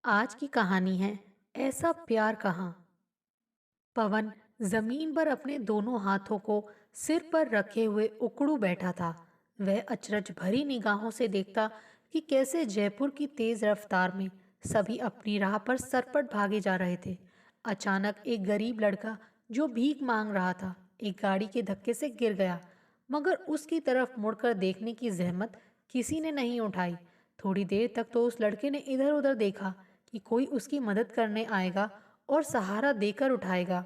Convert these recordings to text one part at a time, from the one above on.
आज की कहानी है ऐसा प्यार कहाँ। पवन जमीन पर अपने दोनों हाथों को सिर पर रखे हुए उकड़ू बैठा था। वह अचरज भरी निगाहों से देखता कि कैसे जयपुर की तेज रफ्तार में सभी अपनी राह पर सरपट भागे जा रहे थे। अचानक एक गरीब लड़का जो भीख मांग रहा था एक गाड़ी के धक्के से गिर गया, मगर उसकी तरफ मुड़कर देखने की जहमत किसी ने नहीं उठाई। थोड़ी देर तक तो उस लड़के ने इधर उधर देखा कि कोई उसकी मदद करने आएगा और सहारा देकर उठाएगा,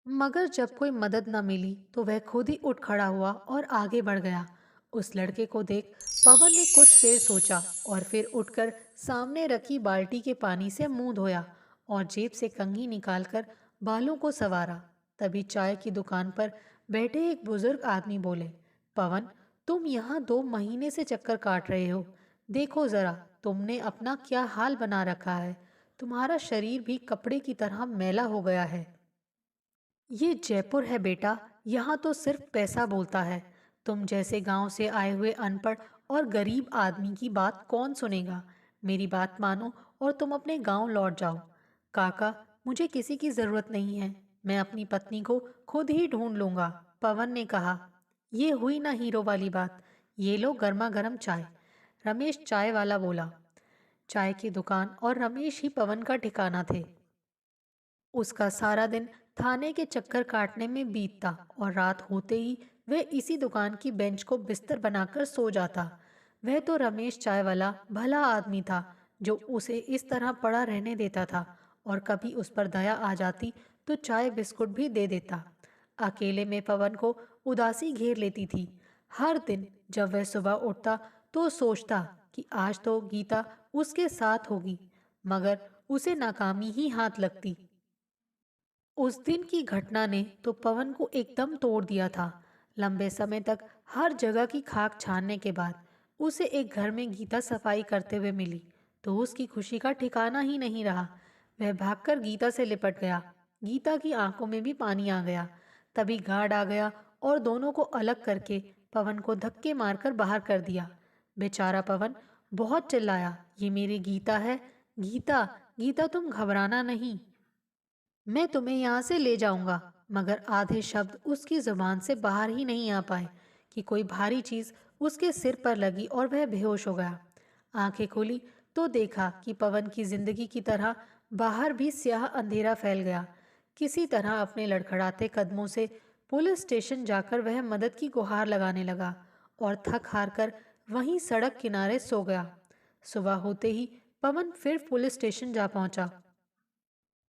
मगर जब कोई मदद न मिली तो वह खुद ही उठ खड़ा हुआ और आगे बढ़ गया। उस लड़के को देख पवन ने कुछ देर सोचा और फिर उठकर सामने रखी बाल्टी के पानी से मुंह धोया और जेब से कंघी निकालकर बालों को संवारा। तभी चाय की दुकान पर बैठे एक बुजुर्ग आदमी बोले, पवन, तुम यहाँ 2 महीने से चक्कर काट रहे हो। देखो जरा, तुमने अपना क्या हाल बना रखा है। तुम्हारा शरीर भी कपड़े की तरह मैला हो गया है। ये जयपुर है बेटा, यहाँ तो सिर्फ पैसा बोलता है। तुम जैसे गांव से आए हुए अनपढ़ और गरीब आदमी की बात कौन सुनेगा। मेरी बात मानो और तुम अपने गांव लौट जाओ। काका, मुझे किसी की जरूरत नहीं है। मैं अपनी पत्नी को खुद ही ढूंढ लूंगा, पवन ने कहा। ये हुई ना हीरो वाली बात। ये लो गर्मा गर्म चाय, रमेश चाय वाला बोला। चाय की दुकान और रमेश ही पवन का ठिकाना थे। उसका सारा दिन थाने के चक्कर काटने में बीतता और रात होते ही वह इसी दुकान की बेंच को बिस्तर बनाकर सो जाता। वह तो रमेश चाय वाला भला आदमी था जो उसे इस तरह पड़ा रहने देता था, और कभी उस पर दया आ जाती तो चाय बिस्कुट भी दे देता। अकेले में पवन को उदासी घेर लेती थी। हर दिन जब वह सुबह उठता तो सोचता कि आज तो गीता उसके साथ होगी, मगर उसे नाकामी ही हाथ लगती। उस दिन की घटना ने तो पवन को एकदम तोड़ दिया था। लंबे समय तक हर जगह की खाक छानने के बाद उसे एक घर में गीता सफाई करते हुए मिली तो उसकी खुशी का ठिकाना ही नहीं रहा। वह भागकर गीता से लिपट गया। गीता की आंखों में भी पानी आ गया। तभी गार्ड आ गया और दोनों को अलग करके पवन को धक्के मारकर बाहर कर दिया। बेचारा पवन बहुत चिल्लाया, ये मेरी गीता है। गीता, गीता, तुम घबराना नहीं, मैं तुम्हें यहाँ से ले जाऊंगा। मगर आधे शब्द उसकी जुबान से बाहर ही नहीं आ पाए कि कोई भारी चीज उसके सिर पर लगी और वह बेहोश हो गया। आंखें खोली तो देखा कि पवन की जिंदगी की तरह बाहर भी स्याह अंधेरा फैल गया। किसी तरह अपने लड़खड़ाते कदमों से पुलिस स्टेशन जाकर वह मदद की गुहार लगाने लगा और थक हार कर वहीं सड़क किनारे सो गया। सुबह होते ही पवन फिर पुलिस स्टेशन जा पहुंचा।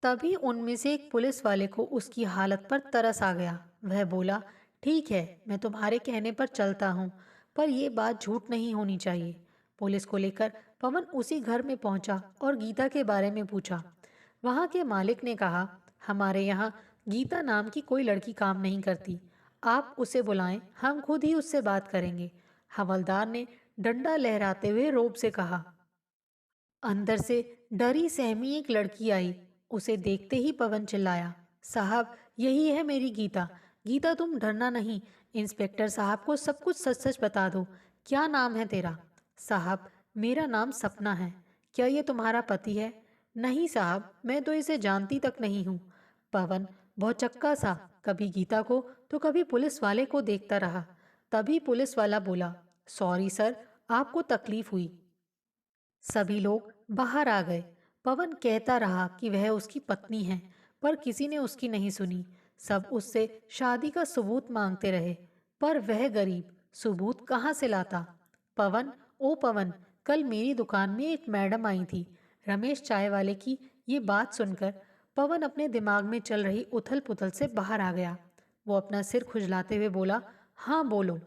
तभी उनमें से एक पुलिस वाले को उसकी हालत पर तरस आ गया। वह बोला, ठीक है, मैं तुम्हारे कहने पर चलता हूँ, पर यह बात झूठ नहीं होनी चाहिए। पुलिस को लेकर पवन उसी घर में पहुंचा और गीता के बारे में पूछा। वहां के मालिक ने कहा, हमारे यहाँ गीता नाम की कोई लड़की काम नहीं करती। आप उसे बुलाएं, हम खुद ही उससे बात करेंगे। हवलदार ने डंडा लहराते हुए रोब से कहा। अंदर से डरी सहमी एक लड़की आई। उसे देखते ही पवन चिल्लाया, साहब, यही है मेरी गीता। गीता, तुम डरना नहीं। इंस्पेक्टर साहब को सब कुछ सच सच बता दो। क्या नाम है तेरा? साहब, मेरा नाम सपना है। क्या ये तुम्हारा पति है? नहीं साहब, मैं तो इसे जानती तक नहीं हूँ। पवन भौचक्का सा कभी गीता को तो कभी पुलिस वाले को देखता रहा। तभी पुलिस वाला बोला, सॉरी सर, आपको तकलीफ हुई। सभी लोग बाहर आ गए। पवन कहता रहा कि वह उसकी पत्नी है, पर किसी ने उसकी नहीं सुनी। सब उससे शादी का सबूत मांगते रहे, पर वह गरीब सबूत कहाँ से लाता। पवन, ओ पवन, कल मेरी दुकान में एक मैडम आई थी। रमेश चाय वाले की ये बात सुनकर पवन अपने दिमाग में चल रही उथल पुथल से बाहर आ गया। वो अपना सिर खुजलाते हुए बोला, हाँ बोलो।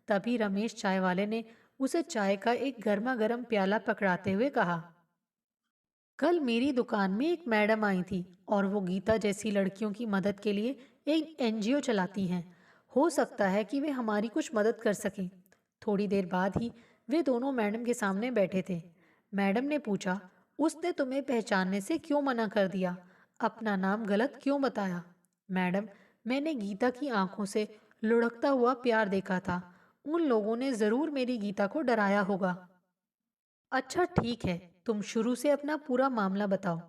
तभी रमेश चाय वाले ने उसे चाय का एक गर्मा गर्म प्याला पकड़ाते हुए कहा, कल मेरी दुकान में एक मैडम आई थी और वो गीता जैसी लड़कियों की मदद के लिए एक एनजीओ चलाती हैं। हो सकता है कि वे हमारी कुछ मदद कर सकें। थोड़ी देर बाद ही वे दोनों मैडम के सामने बैठे थे। मैडम ने पूछा, उसने तुम्हें पहचानने से क्यों मना कर दिया? अपना नाम गलत क्यों बताया? मैडम, मैंने गीता की आंखों से लुढ़कता हुआ प्यार देखा था। उन लोगों ने जरूर मेरी गीता को डराया होगा। अच्छा ठीक है, तुम शुरू से अपना पूरा मामला बताओ।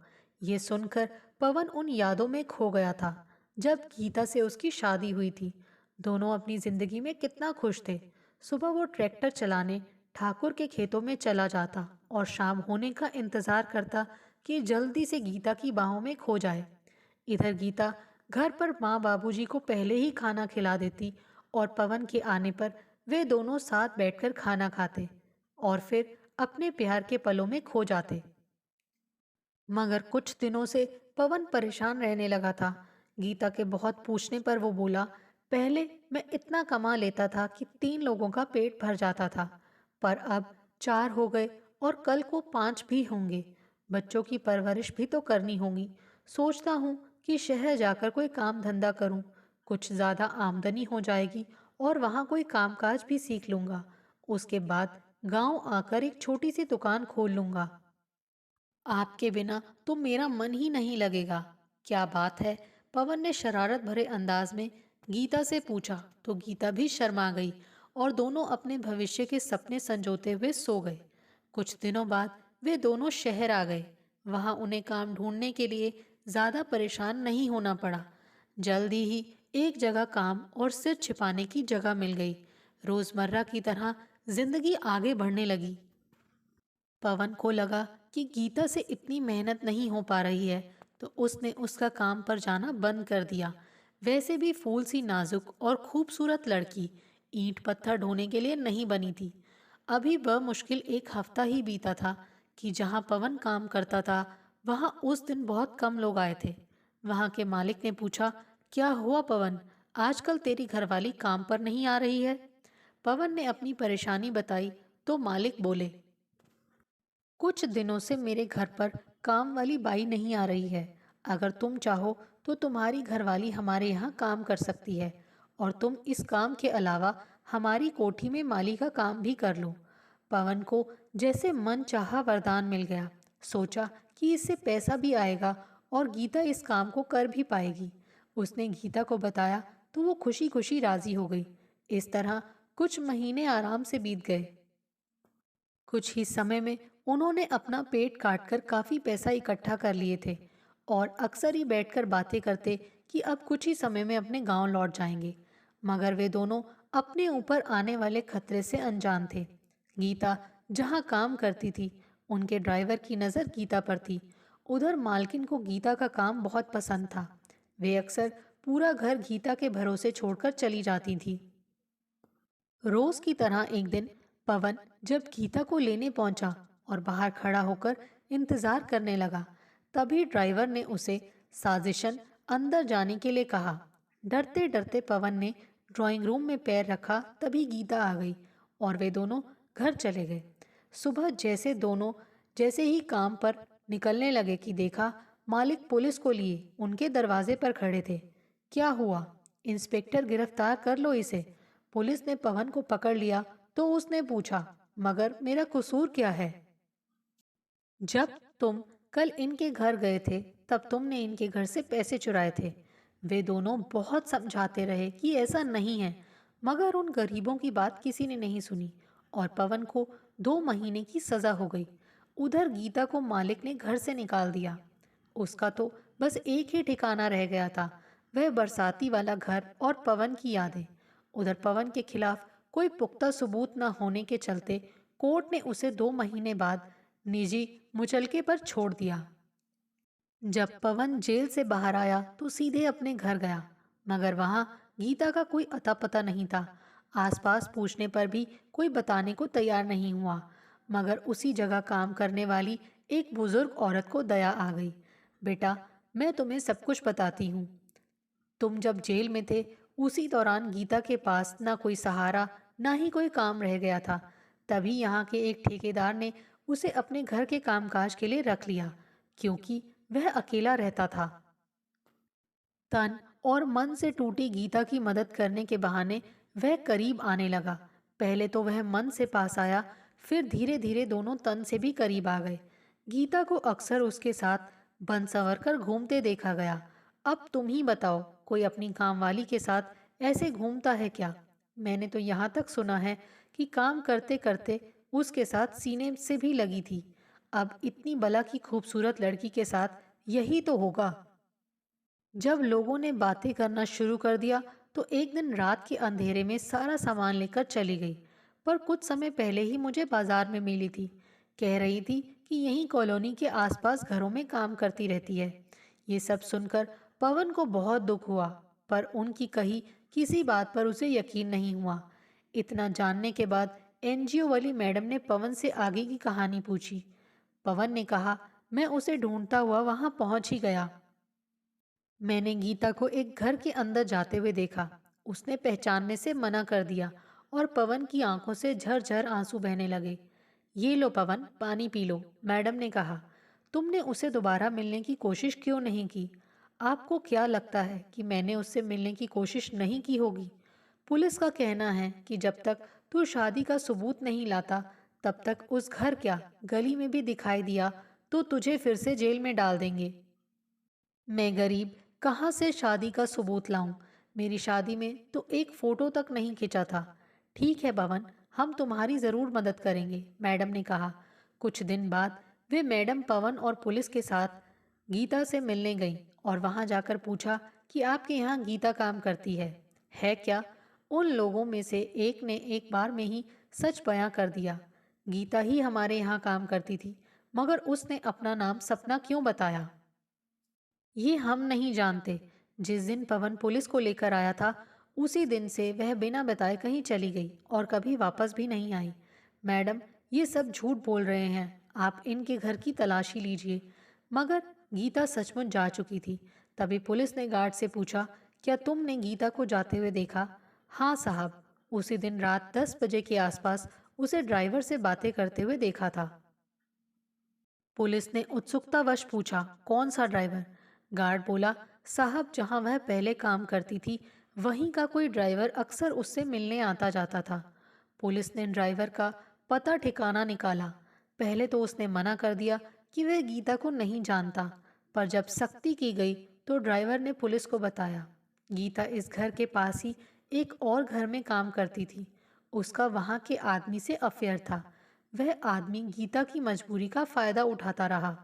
ये सुनकर पवन उन यादों में खो गया था जब गीता से उसकी शादी हुई थी। दोनों अपनी जिंदगी में कितना खुश थे। सुबह वो ट्रैक्टर चलाने ठाकुर के खेतों में चला जाता और शाम होने का इंतजार करता कि जल्दी से गीता की बाहों में खो जाए। इधर गीता घर पर माँ बाबूजी को पहले ही खाना खिला देती और पवन के आने पर वे दोनों साथ बैठकर खाना खाते और फिर अपने प्यार के पलों में खो जाते। मगर कुछ दिनों से पवन परेशान रहने लगा था। गीता के बहुत पूछने पर वो बोला, पहले मैं इतना कमा लेता था कि 3 लोगों का पेट भर जाता था, पर अब 4 हो गए और कल को 5 भी होंगे। बच्चों की परवरिश भी तो करनी होगी। सोचता हूँ कि शहर जाकर कोई काम धंधा करूँ, कुछ ज़्यादा आमदनी हो जाएगी और वहाँ कोई कामकाज भी सीख लूँगा। उसके बाद गांव आकर एक छोटी सी दुकान खोल लूँगा। आपके बिना तो मेरा मन ही नहीं लगेगा। क्या बात है? पवन ने शरारत भरे अंदाज में गीता से पूछा तो गीता भी शर्मा गई और दोनों अपने भविष्य के सपने संजोते हुए सो गए। कुछ दिनों बाद वे दोनों शहर आ गए। वहां उन्हें काम ढूंढने के लिए ज्यादा परेशान नहीं होना पड़ा। जल्दी ही एक जगह काम और सिर छिपाने की जगह मिल गई। रोजमर्रा की तरह जिंदगी आगे बढ़ने लगी। पवन को लगा कि गीता से इतनी मेहनत नहीं हो पा रही है, तो उसने उसका काम पर जाना बंद कर दिया। वैसे भी फूल सी नाजुक और खूबसूरत लड़की ईंट पत्थर ढोने के लिए नहीं बनी थी। अभी मुश्किल एक हफ्ता ही बीता था कि जहां पवन काम करता था वहां उस दिन बहुत कम लोग आए थे। वहां के मालिक ने पूछा, क्या हुआ पवन, आजकल तेरी घरवाली काम पर नहीं आ रही है? पवन ने अपनी परेशानी बताई तो मालिक बोले, कुछ दिनों से मेरे घर पर काम वाली बाई नहीं आ रही है। अगर तुम चाहो तो तुम्हारी घरवाली हमारे यहाँ काम कर सकती है और तुम इस काम के अलावा हमारी कोठी में माली का काम भी कर लो। पवन को जैसे मन चाहा वरदान मिल गया। सोचा कि इससे पैसा भी आएगा और गीता इस काम को कर भी पाएगी। उसने गीता को बताया तो वो खुशी खुशी राजी हो गई। इस तरह कुछ महीने आराम से बीत गए। कुछ ही समय में उन्होंने अपना पेट काटकर काफी पैसा इकट्ठा कर लिए थे और अक्सर ही बैठकर बातें करते कि अब कुछ ही समय में अपने गांव लौट जाएंगे। मगर वे दोनों अपने ऊपर आने वाले खतरे से अनजान थे। गीता जहां काम करती थी, उनके ड्राइवर की नज़र गीता पर थी। उधर मालकिन को गीता का काम बहुत पसंद था। वे अक्सर पूरा घर गीता के भरोसे छोड़कर चली जाती थी। रोज की तरह एक दिन पवन जब गीता को लेने पहुंचा और बाहर खड़ा होकर इंतजार करने लगा, तभी ड्राइवर ने उसे साजिशन अंदर जाने के लिए कहा। डरते डरते पवन ने ड्राइंग रूम में पैर रखा, तभी गीता आ गई और वे दोनों घर चले गए। सुबह जैसे ही काम पर निकलने लगे कि देखा मालिक पुलिस को लिए उनके दरवाजे पर खड़े थे। क्या हुआ? इंस्पेक्टर, गिरफ्तार कर लो इसे। पुलिस ने पवन को पकड़ लिया तो उसने पूछा, मगर मेरा कसूर क्या है? जब तुम कल इनके घर गए थे तब तुमने इनके घर से पैसे चुराए थे। वे दोनों बहुत समझाते रहे कि ऐसा नहीं है, मगर उन गरीबों की बात किसी ने नहीं सुनी और पवन को 2 महीने की सजा हो गई। उधर गीता को मालिक ने घर से निकाल दिया। उसका तो बस एक ही ठिकाना रह गया था, वह बरसाती वाला घर और पवन की यादें। उधर पवन के खिलाफ कोई पुख्ता सबूत न होने के चलते कोर्ट ने उसे 2 महीने बाद निजी मुचलके पर छोड़ दिया। जब पवन जेल से बाहर आया तो सीधे अपने घर गया, मगर वहां गीता का कोई अता पता नहीं था। आसपास पूछने पर भी कोई बताने को तैयार नहीं हुआ। मगर उसी जगह काम करने वाली एक बुजुर्ग औरत को दया आ गई। बेटा, मैं तुम्हें सब कुछ बताती हूँ। तुम जब जेल में थे उसी दौरान गीता के पास ना कोई सहारा ना ही कोई काम रह गया था। तभी यहाँ के एक ठेकेदार ने उसे अपने घर के कामकाज के लिए रख लिया, क्योंकि वह अकेला रहता था। तन और मन से टूटी गीता की मदद करने के बहाने वह करीब आने लगा। पहले तो वह मन से पास आया, फिर धीरे धीरे दोनों तन से भी करीब आ गए। गीता को अक्सर उसके साथ बन संवर कर घूमते देखा गया। अब तुम ही बताओ, कोई अपनी कामवाली के साथ ऐसे घूमता है क्या? मैंने तो यहाँ तक सुना है कि काम करते करते उसके साथ सीने से भी लगी थी। अब इतनी बला की खूबसूरत लड़की के साथ यही तो होगा। जब लोगों ने बातें करना शुरू कर दिया तो एक दिन रात के अंधेरे में सारा सामान लेकर चली गई। पर कुछ समय पहले ही मुझे बाजार में मिली थी। कह रही थी कि यहीं कॉलोनी के आसपास घरों में काम करती रहती है। ये सब सुनकर पवन को बहुत दुख हुआ, पर उनकी कही किसी बात पर उसे यकीन नहीं हुआ। इतना जानने के बाद एनजीओ वाली मैडम ने पवन से आगे की कहानी पूछी। पवन ने कहा, मैं उसे ढूंढता हुआ वहां पहुंच ही गया। मैंने गीता को एक घर के अंदर जाते हुए देखा। उसने पहचानने से मना कर दिया और पवन की आंखों से झरझर आंसू बहने लगे। ये लो पवन, पानी पी लो, मैडम ने कहा। तुमने उसे दोबारा मिलने की कोशिश क्यों नहीं की? आपको क्या लगता है कि मैंने उससे मिलने की कोशिश नहीं की होगी? पुलिस का कहना है कि जब तक तू शादी का सबूत नहीं लाता, तब तक उस घर क्या गली में भी दिखाई दिया तो तुझे फिर से जेल में डाल देंगे। मैं गरीब, कहाँ से शादी का सबूत लाऊं? मेरी शादी में तो एक फोटो तक नहीं खिंचा था। ठीक है पवन, हम तुम्हारी जरूर मदद करेंगे, मैडम ने कहा। कुछ दिन बाद वे मैडम पवन और पुलिस के साथ गीता से मिलने गई और वहां जाकर पूछा कि आपके यहाँ गीता काम करती है क्या? उन लोगों में से एक ने एक बार में ही सच बयां कर दिया। गीता ही हमारे यहाँ काम करती थी, मगर उसने अपना नाम सपना क्यों बताया? ये हम नहीं जानते। जिस दिन पवन पुलिस को लेकर आया था, उसी दिन से वह बिना बताए कहीं चली गई और कभी वापस भी नहीं आई। मैडम, ये सब झूठ बोल रहे हैं। आप इनके घर की तलाशी लीजिए। मगर गीता सचमुच जा चुकी थी। तभी पुलिस ने गार्ड से पूछा, क्या तुमने गीता को जाते हुए देखा? हाँ साहब, उसी दिन रात 10 बजे के आसपास उसे ड्राइवर से बातें करते हुए देखा था। पुलिस ने उत्सुकतावश पूछा, कौन सा ड्राइवर? गार्ड बोला, साहब जहां वह पहले काम करती थी वहीं का कोई ड्राइवर अक्सर उससे मिलने आता जाता था। पुलिस ने ड्राइवर का पता ठिकाना निकाला। पहले तो उसने मना कर दिया कि वह गीता को नहीं जानता, पर जब सख्ती की गई तो ड्राइवर ने पुलिस को बताया। गीता इस घर के पास ही एक और घर में काम करती थी। उसका वहां के आदमी से अफेयर था। वह आदमी गीता की मजबूरी का फायदा उठाता रहा।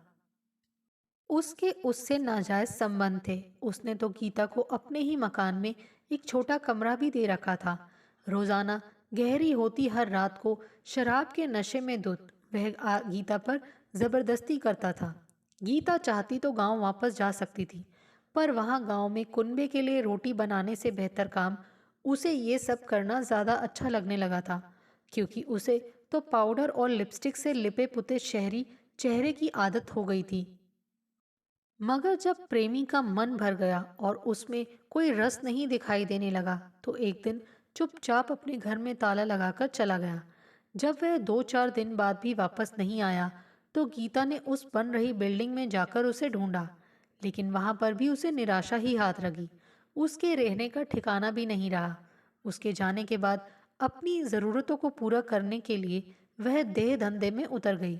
उसके उससे नाजायज संबंध थे। उसने तो गीता को अपने ही मकान में एक छोटा कमरा भी दे रखा था। रोजाना गहरी होती हर रात को शराब के नशे में धुत वह गीता पर जबरदस्ती करता था। गीता चाहती तो गांव वापस जा सकती थी, पर वहां गांव में कुनबे के लिए रोटी बनाने से बेहतर काम उसे ये सब करना ज्यादा अच्छा लगने लगा था, क्योंकि उसे तो पाउडर और लिपस्टिक से लिपे पुते शहरी चेहरे की आदत हो गई थी। मगर जब प्रेमी का मन भर गया और उसमें कोई रस नहीं दिखाई देने लगा, तो एक दिन चुपचाप अपने घर में ताला लगाकर चला गया। जब वह 2-4 दिन बाद भी वापस नहीं आया, तो गीता ने उस बन रही बिल्डिंग में जाकर उसे ढूंढा, लेकिन वहां पर भी उसे निराशा ही हाथ लगी। उसके रहने का ठिकाना भी नहीं रहा। उसके जाने के बाद अपनी जरूरतों को पूरा करने के लिए वह देह धंधे में उतर गई।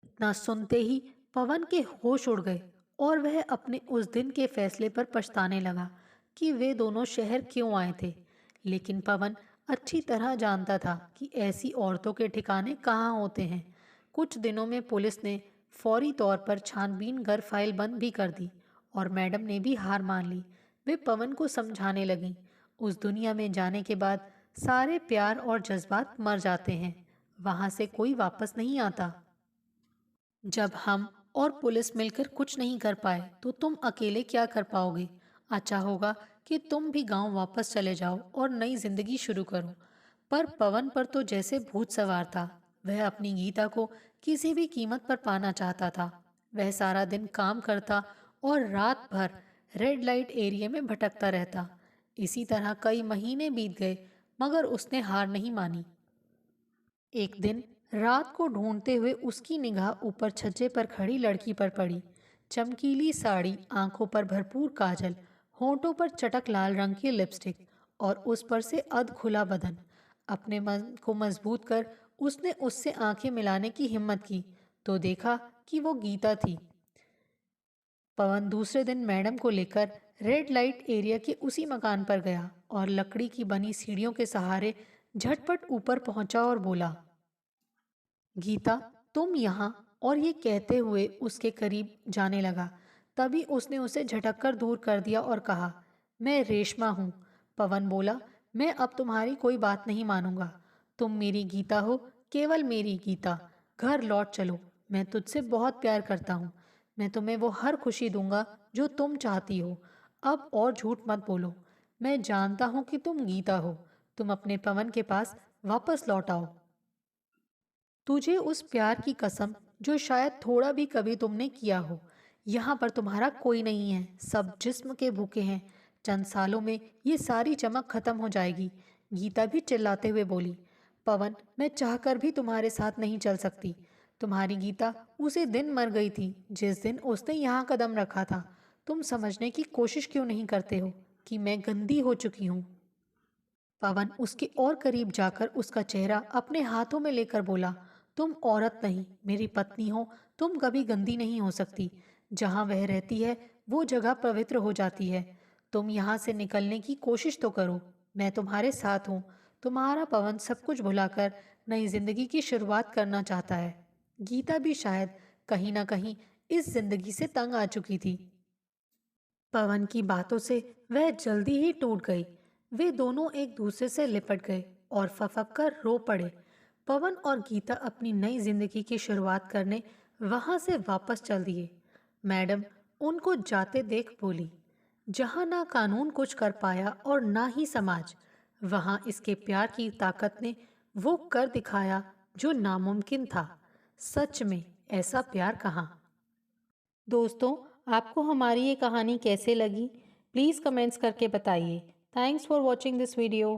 इतना सुनते ही पवन के होश उड़ गए और वह अपने उस दिन के फैसले पर पछताने लगा कि वे दोनों शहर क्यों आए थे। लेकिन पवन अच्छी तरह जानता था कि ऐसी औरतों के ठिकाने कहाँ होते हैं। कुछ दिनों में पुलिस ने फौरी तौर पर छानबीन कर फाइल बंद भी कर दी और मैडम ने भी हार मान ली। वे पवन को समझाने लगी, उस दुनिया में जाने के बाद सारे प्यार और जज्बात मर जाते हैं, वहां से कोई वापस नहीं आता। जब हम और पुलिस मिलकर कुछ नहीं कर पाए तो तुम अकेले क्या कर पाओगे? अच्छा होगा कि तुम भी गांव वापस चले जाओ और नई जिंदगी शुरू करो। पर पवन पर तो जैसे भूत सवार था। वह अपनी गीता को किसी भी कीमत पर पाना चाहता था। वह सारा दिन काम करता और रात भर रेड लाइट एरिया में भटकता रहता। इसी तरह कई महीने बीत गए, मगर उसने हार नहीं मानी। एक दिन रात को ढूंढते हुए उसकी निगाह ऊपर छज्जे पर खड़ी लड़की पर पड़ी। चमकीली साड़ी, आंखों पर भरपूर काजल, होठों पर चटक लाल रंग की लिपस्टिक और उस पर से अध खुला बदन। अपने मन को मजबूत कर उसने उससे आंखें मिलाने की हिम्मत की तो देखा कि वो गीता थी। पवन दूसरे दिन मैडम को लेकर रेड लाइट एरिया के उसी मकान पर गया और लकड़ी की बनी सीढ़ियों के सहारे झटपट ऊपर पहुंचा और बोला, गीता, तुम यहाँ। और ये कहते हुए उसके करीब जाने लगा। तभी उसने उसे झटक कर दूर कर दिया और कहा, मैं रेशमा हूँ। पवन बोला, मैं अब तुम्हारी कोई बात नहीं मानूंगा। तुम मेरी गीता हो, केवल मेरी गीता। घर लौट चलो। मैं तुझसे बहुत प्यार करता हूँ। मैं तुम्हें वो हर खुशी दूंगा जो तुम चाहती हो। अब और झूठ मत बोलो। मैं जानता हूँ कि तुम गीता हो। तुम अपने पवन के पास वापस लौट आओ। तुझे उस प्यार की कसम जो शायद थोड़ा भी कभी तुमने किया हो। यहाँ पर तुम्हारा कोई नहीं है, सब जिस्म के भूखे हैं। चंद सालों में ये सारी चमक खत्म हो जाएगी। गीता भी चिल्लाते हुए बोली, पवन, मैं चाहकर भी तुम्हारे साथ नहीं चल सकती। तुम्हारी गीता उसी दिन मर गई थी जिस दिन उसने यहाँ कदम रखा था। तुम समझने की कोशिश क्यों नहीं करते हो कि मैं गंदी हो चुकी हूँ। पवन उसके और करीब जाकर उसका चेहरा अपने हाथों में लेकर बोला, तुम औरत नहीं, मेरी पत्नी हो। तुम कभी गंदी नहीं हो सकती। जहाँ वह रहती है वो जगह पवित्र हो जाती है। तुम यहाँ से निकलने की कोशिश तो करो। मैं तुम्हारे साथ हूँ। तुम्हारा पवन सब कुछ भुलाकर नई जिंदगी की शुरुआत करना चाहता है। गीता भी शायद कहीं ना कहीं इस जिंदगी से तंग आ चुकी थी। पवन की बातों से वह जल्दी ही टूट गई। वे दोनों एक दूसरे से लिपट गए और फफक कर रो पड़े। पवन और गीता अपनी नई जिंदगी की शुरुआत करने वहां से वापस चल दिए। मैडम उनको जाते देख बोली, जहां ना कानून कुछ कर पाया और ना ही समाज, वहां इसके प्यार की ताकत ने वो कर दिखाया जो नामुमकिन था। सच में ऐसा प्यार कहाँ। दोस्तों, आपको हमारी ये कहानी कैसे लगी? प्लीज़ कमेंट्स करके बताइए। Thanks for watching this video.